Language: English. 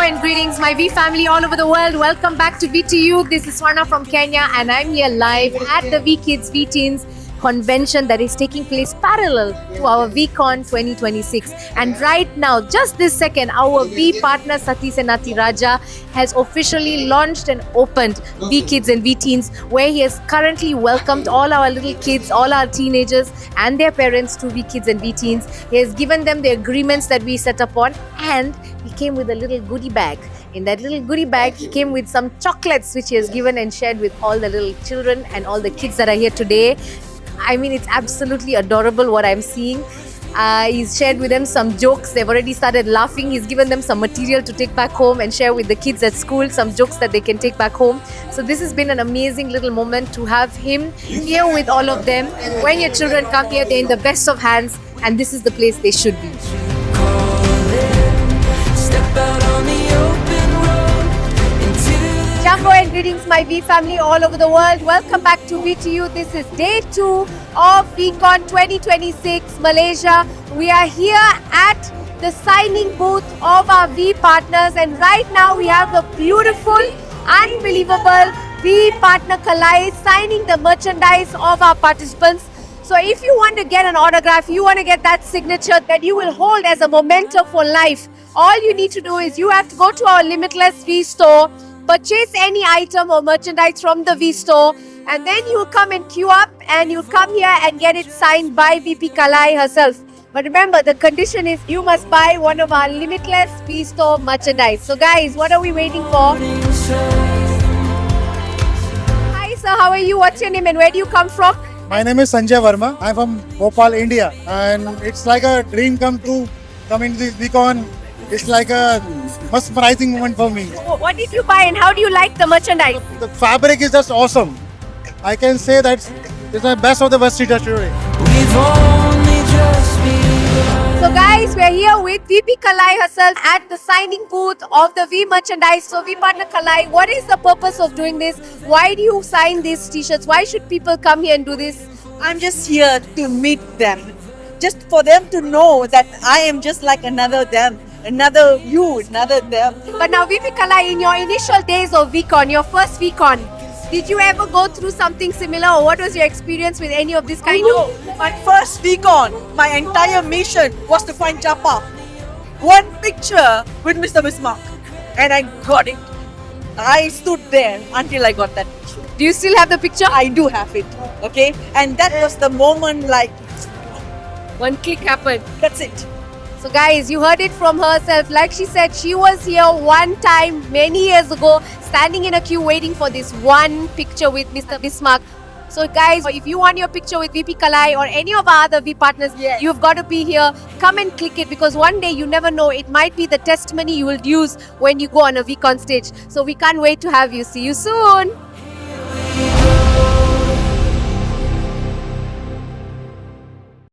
and greetings, my V family all over the world. Welcome back to VTU. This is Swarna from Kenya, and I'm here live at the V Kids V Teens convention that is taking place parallel to our VCon 2026. And right now, just this second, our V partner Sati Senati Raja has officially launched and opened V Kids and V Teens, where he has currently welcomed all our little kids, all our teenagers and their parents to V Kids and V Teens. He has given them the agreements that we set upon, and he came with a little goodie bag. In that little goodie bag, he came with some chocolates which he has given and shared with all the little children and all the kids that are here today. I mean, it's absolutely adorable what I'm seeing. He's shared with them some jokes. They've already started laughing. He's given them some material to take back home and share with the kids at school, some jokes that they can take back home. So this has been an amazing little moment to have him here with all of them. When your children come here, they're in the best of hands, and this is the place they should be. Jambo and greetings, my V family all over the world. Welcome back to VTU. This is day 2 of VCon 2026 Malaysia. We are here at the signing booth of our V partners, and right now we have the beautiful, unbelievable V partner Kalai signing the merchandise of our participants. So if you want to get an autograph, you want to get that signature that you will hold as a memento for life, all you need to do is you have to go to our Limitless V store, purchase any item or merchandise from the V store, and then you'll come and queue up and you'll come here and get it signed by VP Kalai herself. But remember, the condition is you must buy one of our Limitless V store merchandise. So guys, what are we waiting for? Hi sir, how are you? What's your name and where do you come from? My name is Sanjay Verma. I'm from Bhopal, India, and it's like a dream come true coming to this VCon. It's like a mesmerizing moment for me. What did you buy and how do you like the merchandise? The fabric is just awesome. I can say that it's the best of the best today. So guys, we're here with VP Kalai herself at the signing booth of the V merchandise. So V partner Kalai, what is the purpose of doing this? Why do you sign these t-shirts? Why should people come here and do this? I'm just here to meet them. Just for them to know that I am just like another them. Another you, another them. But now VP Kalai, in your initial days of VCon, your first VCon, did you ever go through something similar, or what was your experience with any of this kind of? My first VCon, my entire mission was to find Japa. One picture with Mr. Bismarck. And I got it. I stood there until I got that picture. Do you still have the picture? I do have it. Okay? And that was the moment, like, One click happened. that's it. So guys, you heard it from herself. Like she said, she was here one time many years ago, standing in a queue waiting for this one picture with Mr. Bismarck. So guys, if you want your picture with VP Kalai or any of our other V partners, Yes. you've got to be here. Come and click it, because one day you never know, it might be the testimony you will use when you go on a VCon stage. So we can't wait to have you. See you soon.